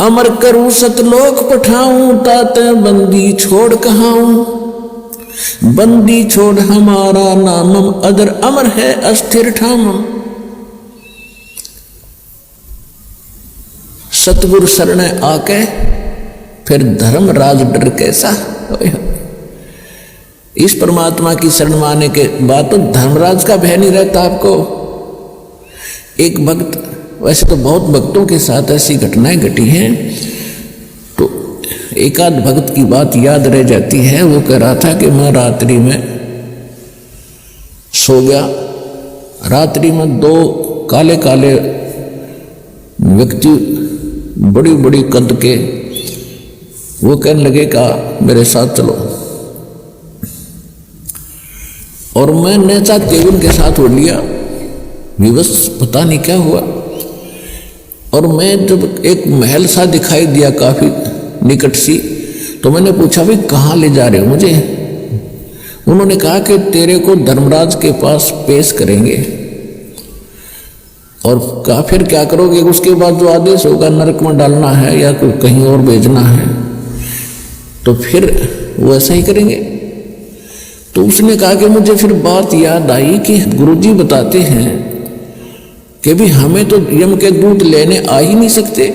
अमर करूं सतलोक पठाऊं, ताते बंदी छोड़ कहाऊं। बंदी छोड़ हमारा नामम, अदर अमर है अस्थिर ठामम। सतगुरु शरण आके फिर धर्मराज डर कैसा। इस परमात्मा की शरण माने के बाद तो धर्मराज का भय नहीं रहता आपको। एक भक्त, वैसे तो बहुत भक्तों के साथ ऐसी घटनाएं घटी हैं, तो एक आध भक्त की बात याद रह जाती है। वो कह रहा था कि मैं रात्रि में सो गया, रात्रि में दो काले काले व्यक्ति बड़ी बड़ी कद के, वो कहने लगे का मेरे साथ चलो, और मैंने चाह के उनके साथ उड़ लिया। विवश पता नहीं क्या हुआ, और मैं जब एक महल सा दिखाई दिया काफी निकट सी, तो मैंने पूछा भाई कहाँ ले जा रहे हो मुझे। उन्होंने कहा कि तेरे को धर्मराज के पास पेश करेंगे, और कहा फिर क्या करोगे। उसके बाद जो आदेश होगा नरक में डालना है या कहीं और भेजना है, तो फिर वो ऐसा ही करेंगे। तो उसने कहा कि मुझे फिर बात याद आई कि गुरुजी बताते हैं कि भी हमें तो यम के दूत लेने आ ही नहीं सकते।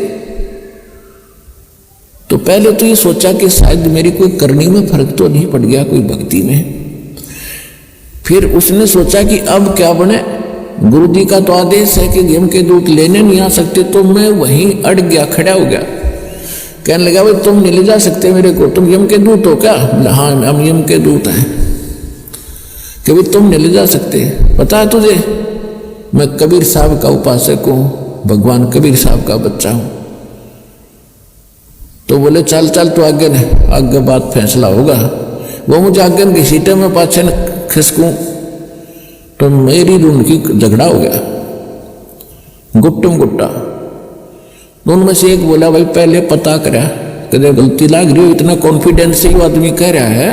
तो पहले तो ये सोचा कि शायद मेरी कोई करनी में फर्क तो नहीं पड़ गया, कोई भक्ति में। फिर उसने सोचा कि अब क्या बने, गुरुजी का तो आदेश है कि यम के दूत लेने नहीं आ सकते। तो मैं वहीं अड़ गया, खड़ा हो गया। कहने लगा भाई तुम नहीं ले जा सकते मेरे को, तुम यम के दूत हो क्या। हाँ हम यम के दूत हैं। कि भाई तुम नहीं ले जा सकते, पता है तुझे मैं कबीर साहब का उपासक हूँ, भगवान कबीर साहब का बच्चा हूँ। तो बोले चल चल तो आगे न, आगे बात फैसला होगा। वो मुझे आगे की सीटें में पाछे न खिसकूं, तो मेरी उनकी झगड़ा हो गया, गुट्टम गुट्टा। उनमें से एक बोला भाई पहले पता करा, कदे गलती लाग रही हो, इतना कॉन्फिडेंस से आदमी कह रहा है,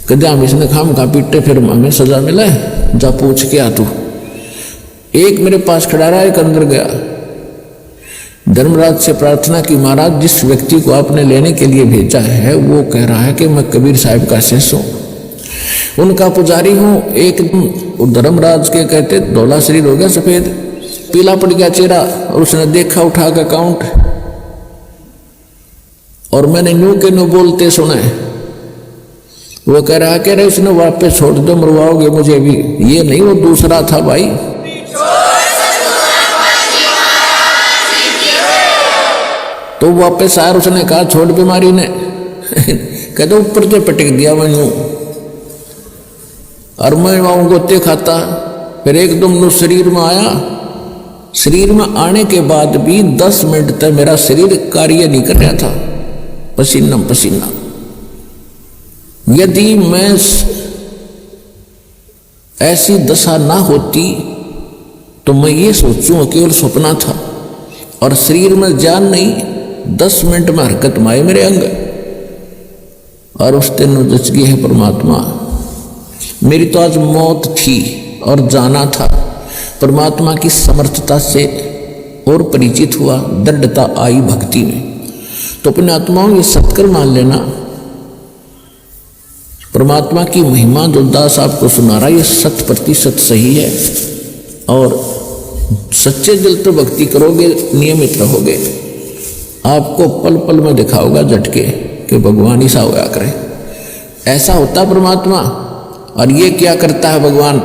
कदे हम इसने खाम खा पीटे फिर हमें सजा मिला है, जा पूछ के आ तू। एक मेरे पास खड़ा रहा, एक अंदर गया। धर्मराज से प्रार्थना की, महाराज जिस व्यक्ति को आपने लेने के लिए भेजा है वो कह रहा है कि मैं कबीर साहब का शिष्य हूँ, उनका पुजारी हूँ। एक धर्मराज के कहते धौला शरीर हो गया सफेद, पीला पड़ गया चेहरा, और उसने देखा उठा का काउंट, और मैंने न्यू के न्यू बोलते सुने। वो कह रहा कह रहे उसने वापस छोड़ दो, मरवाओगे मुझे भी। ये नहीं, वो दूसरा था भाई। तो वापस आया, उसने कहा छोड़ बीमारी ने कहते ऊपर तो पटक दिया मैनू, और मैं वहां गोते खाता। फिर एकदम नो शरीर में आया। शरीर में आने के बाद भी 10 मिनट तक मेरा शरीर कार्य नहीं कर रहा था, पसीना पसीना। यदि मैं ऐसी दशा ना होती तो मैं ये सोचूं केवल सपना था, और शरीर में जान नहीं, 10 मिनट में हरकत माए मेरे अंग। और उस दिन जच गई है परमात्मा। मेरी तो आज मौत थी और जाना था। परमात्मा की समर्थता से और परिचित हुआ, दृढ़ता आई भक्ति में। तो अपने आत्माओं ये सत्कर मान लेना, परमात्मा की महिमा जो दास आपको सुना रहा ये 100% सही है। और सच्चे दिल तो भक्ति करोगे, नियमित रहोगे, आपको पल पल में दिखाओगा झटके कि भगवान ही सा होया करे। ऐसा होता परमात्मा। और ये क्या करता है भगवान,